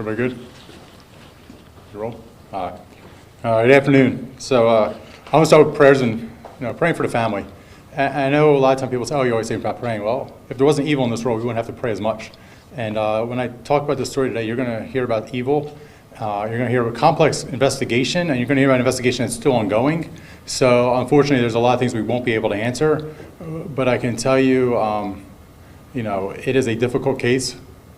Everybody good? You roll? All right. Good afternoon. So I want to start with prayers and praying for the family. I know a lot of times people say, "Oh, you always say about praying." Well, if there wasn't evil in this world, we wouldn't have to pray as much. And when I talk about this story today, you're going to hear about evil. You're going to hear a complex investigation, and you're going to hear about an investigation that's still ongoing. So unfortunately, there's a lot of things we won't be able to answer. But I can tell you, it is a difficult case,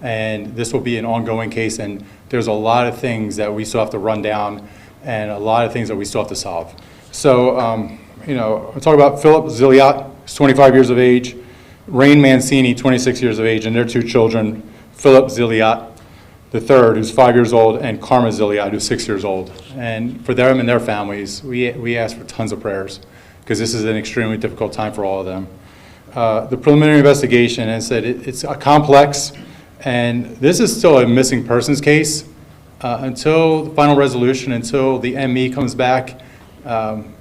and this will be an ongoing case. And there's a lot of things that we still have to run down, and a lot of things that we still have to solve. So, I'll talk about Philip Ziliot, who's 25 years of age, Rain Mancini, 26 years of age, and their two children, Philip Ziliot, the third, who's 5 years old, and Karma Ziliot, who's 6 years old. And for them and their families, we ask for tons of prayers, because this is an extremely difficult time for all of them. The preliminary investigation, as I said, it's a complex, and this is still a missing persons case. Until the final resolution, until the ME comes back,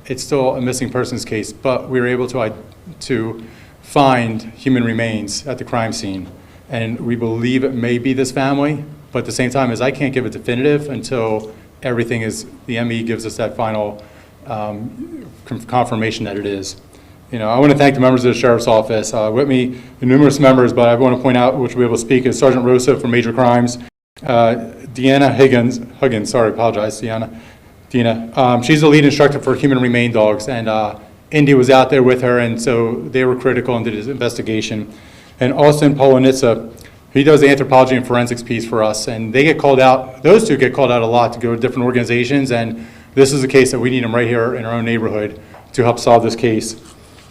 it's still a missing persons case, but we were able to find human remains at the crime scene. And we believe it may be this family, but at the same time, as I can't give a definitive until everything is, the ME gives us that final confirmation that it is. I want to thank the members of the Sheriff's Office. With me, the numerous members, but I want to point out, which we'll be able to speak, is Sergeant Rosa for Major Crimes, Deanna Huggins, sorry, apologize, Deanna. She's the lead instructor for human remain dogs, and Indy was out there with her, and so they were critical into this investigation. And Austin Polonitsa, he does the anthropology and forensics piece for us, and they get called out, those two get called out a lot to go to different organizations, and this is a case that we need them right here in our own neighborhood to help solve this case.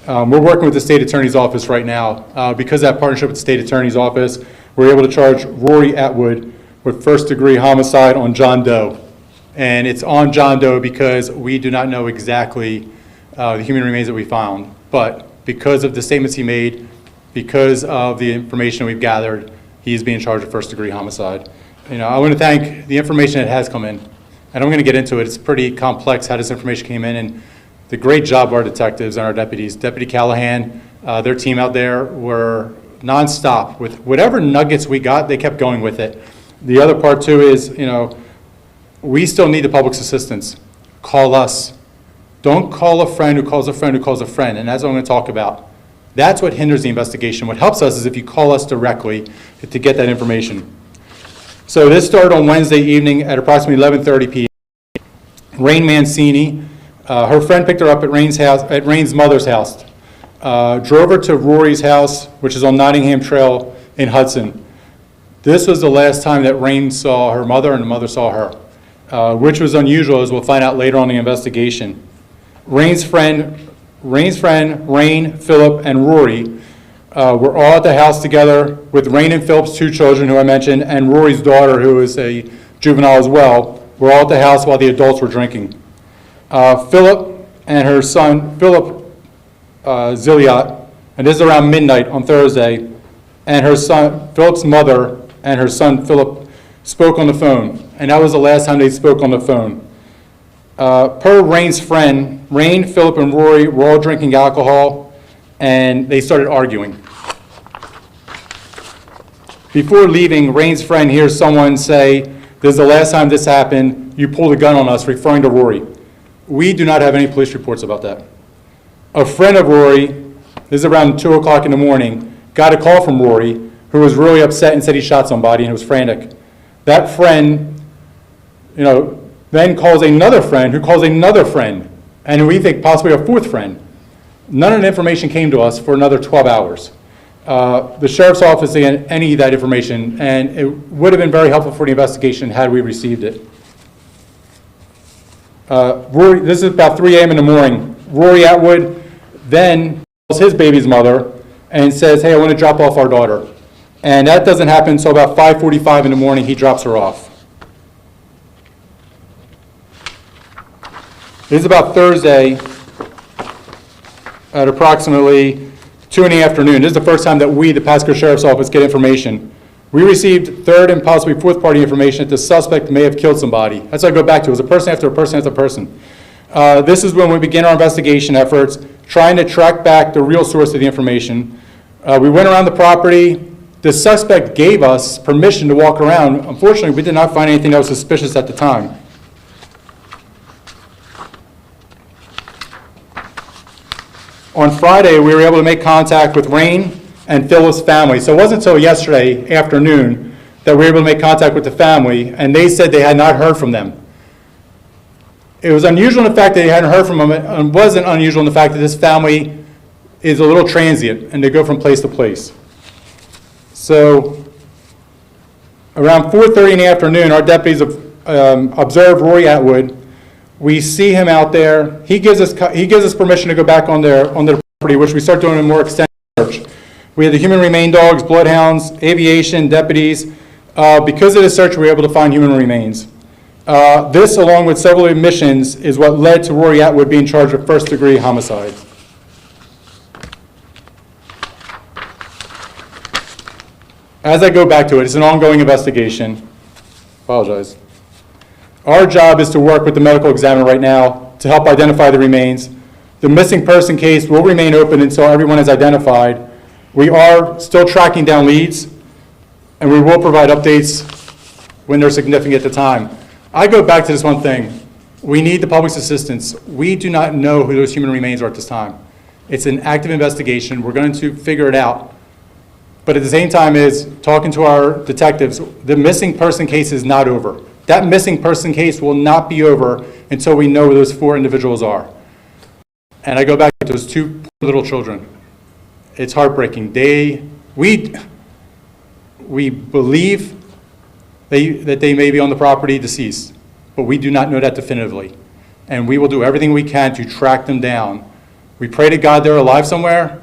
We're working with the State Attorney's Office right now. Because of that partnership with the State Attorney's Office, we're able to charge Rory Atwood with first-degree homicide on John Doe. And it's on John Doe because we do not know exactly the human remains that we found. But because of the statements he made, because of the information we've gathered, he's being charged with first-degree homicide. I want to thank the information that has come in. And I'm going to get into it. It's pretty complex how this information came in. And the great job of our detectives and our deputies. Deputy Callahan, their team out there were nonstop. With whatever nuggets we got, they kept going with it. The other part too is, we still need the public's assistance. Call us. Don't call a friend who calls a friend who calls a friend, and that's what I'm going to talk about. That's what hinders the investigation. What helps us is if you call us directly to get that information. So this started on Wednesday evening at approximately 11:30 p.m. Rain Mancini, her friend picked her up at Rain's mother's house, drove her to Rory's house, which is on Nottingham Trail in Hudson. This was the last time that Rain saw her mother and the mother saw her, which was unusual, as we'll find out later on in the investigation. Rain's friend, Rain, Philip, and Rory were all at the house together with Rain and Philip's two children, who I mentioned, and Rory's daughter, who is a juvenile as well, were all at the house while the adults were drinking. Philip and her son, Philip Ziliot, and this is around midnight on Thursday, and her son, Philip's mother, and her son, Philip, spoke on the phone, and that was the last time they spoke on the phone. Per Rain's friend, Rain, Philip, and Rory were all drinking alcohol, and they started arguing. Before leaving, Rain's friend hears someone say, "This is the last time this happened. You pulled a gun on us," referring to Rory. We do not have any police reports about that. A friend of Rory, this is around 2 o'clock in the morning, got a call from Rory, who was really upset and said he shot somebody and was frantic. That friend, then calls another friend who calls another friend, and we think possibly a fourth friend. None of the information came to us for another 12 hours. The Sheriff's Office didn't get any of that information, and it would have been very helpful for the investigation had we received it. Rory, this is about 3 a.m. in the morning. Rory Atwood then calls his baby's mother and says, "Hey, I want to drop off our daughter." And that doesn't happen until about 5:45 in the morning. He drops her off. It is about Thursday at approximately 2 in the afternoon. This is the first time that we, the Pasco Sheriff's Office, get information. We received third and possibly fourth party information that the suspect may have killed somebody. That's what I go back to. It was a person after a person after a person. This is when we begin our investigation efforts, trying to track back the real source of the information. We went around the property. the suspect gave us permission to walk around. Unfortunately, we did not find anything that was suspicious at the time. On Friday, we were able to make contact with Rain and Phyllis' family. So it wasn't until yesterday afternoon that we were able to make contact with the family, and they said they had not heard from them. It was unusual in the fact that they hadn't heard from them, and wasn't unusual in the fact that this family is a little transient, and they go from place to place. So around 4:30 in the afternoon, our deputies observed Rory Atwood. We see him out there. He gives us permission to go back on their property, which we start doing a more extensive search. We had the human remain dogs, bloodhounds, aviation, deputies. Because of the search, we were able to find human remains. This, along with several admissions, is what led to Rory Atwood being charged with first-degree homicide. As I go back to it, it's an ongoing investigation. Apologize. Our job is to work with the medical examiner right now to help identify the remains. The missing person case will remain open until everyone is identified. We are still tracking down leads, and we will provide updates when they're significant at the time. I go back to this one thing. We need the public's assistance. We do not know who those human remains are at this time. It's an active investigation. We're going to figure it out. But at the same time is talking to our detectives, the missing person case is not over. That missing person case will not be over until we know who those 4 individuals are. And I go back to those 2 little children. It's heartbreaking. We believe that they may be on the property deceased, but we do not know that definitively. And we will do everything we can to track them down. We pray to God they're alive somewhere,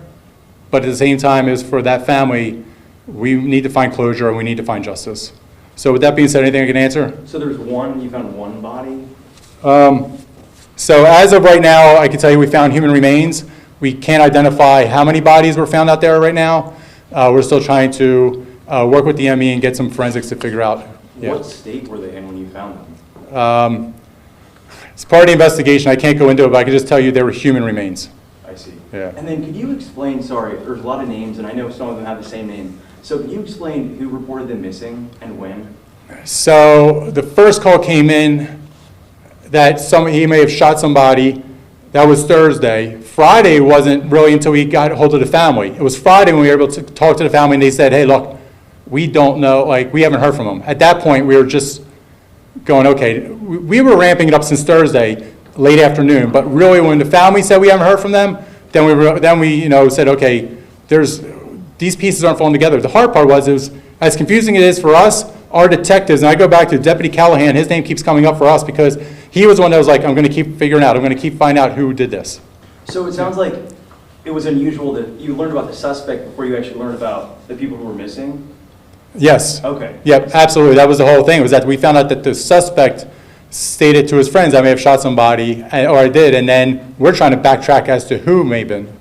but at the same time, is for that family, we need to find closure and we need to find justice. So with that being said, anything I can answer? So you found one body? So as of right now, I can tell you we found human remains. We can't identify how many bodies were found out there right now. We're still trying to work with the ME and get some forensics to figure out. Yeah. What state were they in when you found them? It's part of the investigation. I can't go into it, but I can just tell you they were human remains. I see. Yeah. And then could you explain, sorry, there's a lot of names, and I know some of them have the same name. So can you explain who reported them missing and when? So the first call came in that he may have shot somebody. That was Thursday. Friday wasn't really until we got hold of the family. It was Friday when we were able to talk to the family, and they said, hey, look, we don't know, we haven't heard from them. At that point, we were just going, okay, we were ramping it up since Thursday, late afternoon, but really when the family said we haven't heard from them, then we said, okay, these pieces aren't falling together. The hard part was as confusing it is for us, our detectives, and I go back to Deputy Callahan, his name keeps coming up for us because he was one that was like, I'm going to keep figuring out, I'm going to keep finding out who did this. So it sounds like it was unusual that you learned about the suspect before you actually learned about the people who were missing? Yes. Okay. Yep, absolutely. That was the whole thing, was that we found out that the suspect stated to his friends, I may have shot somebody, or I did, and then we're trying to backtrack as to who may have been.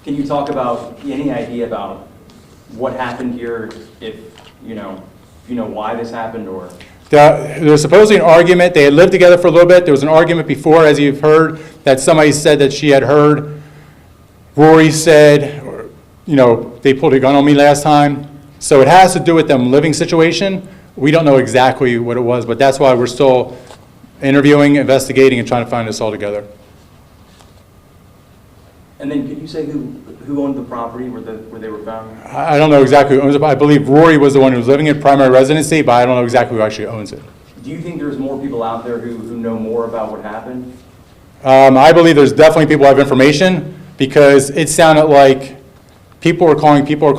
Can you talk about any idea about what happened here, if you know why this happened, or? There was supposedly an argument. They had lived together for a little bit. There was an argument before, as you've heard, that somebody said that she had heard. Rory said, they pulled a gun on me last time. So it has to do with them living situation. We don't know exactly what it was, but that's why we're still interviewing, investigating, and trying to find this all together. And then could you say who owned the property where they were found? I don't know exactly who owns it. I believe Rory was the one who was living in primary residency, but I don't know exactly who actually owns it. Do you think there's more people out there who know more about what happened? I believe there's definitely people who have information, because it sounded like people were calling people.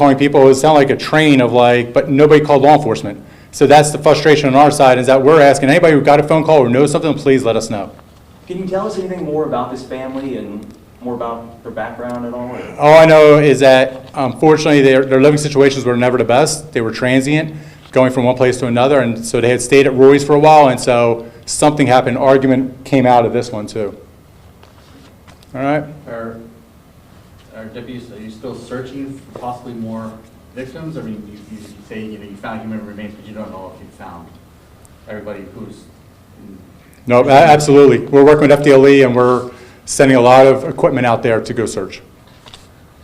It sounded like a train of but nobody called law enforcement. So that's the frustration on our side, is that we're asking anybody who got a phone call or knows something, please let us know. Can you tell us anything more about this family and more about their background at all? Or? All I know is that, unfortunately, their living situations were never the best. They were transient, going from one place to another, and so they had stayed at Rory's for a while, and so something happened. Argument came out of this one, too. All right? Are deputies, are you still searching for possibly more victims? I mean, you say you found human remains, but you don't know if you found everybody who's... No, absolutely. We're working with FDLE, and we're sending a lot of equipment out there to go search.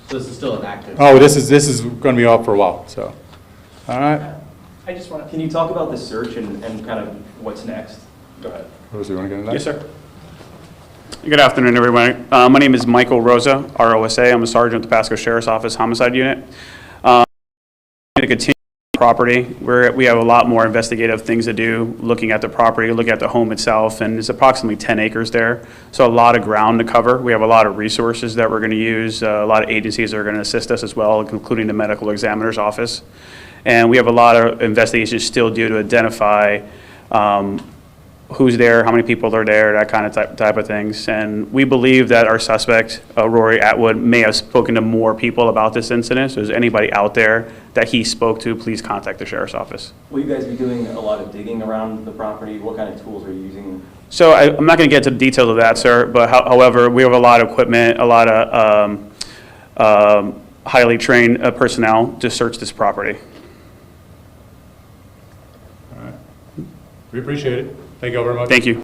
So this is still an active... Oh, this is going to be off for a while, so. All right. I just want to, Can you talk about the search and kind of what's next? Go ahead. Rosa, you want to get into that? Yes, sir. Good afternoon, everybody. My name is Michael Rosa, ROSA. I'm a sergeant at the Pasco Sheriff's Office Homicide Unit. To continue the property, we have a lot more investigative things to do, looking at the property, looking at the home itself, and it's approximately 10 acres there. So a lot of ground to cover. We have a lot of resources that we're going to use, a lot of agencies that are going to assist us as well, including the medical examiner's office. And we have a lot of investigations still due to identify who's there, how many people are there, that kind of type of things. And we believe that our suspect, Rory Atwood, may have spoken to more people about this incident. So if there's anybody out there that he spoke to, please contact the sheriff's office. Will you guys be doing a lot of digging around the property? What kind of tools are you using? So I'm not going to get to the details of that, sir, but however, we have a lot of equipment, a lot of highly trained personnel to search this property. All right. We appreciate it. Thank you all very much. Thank you.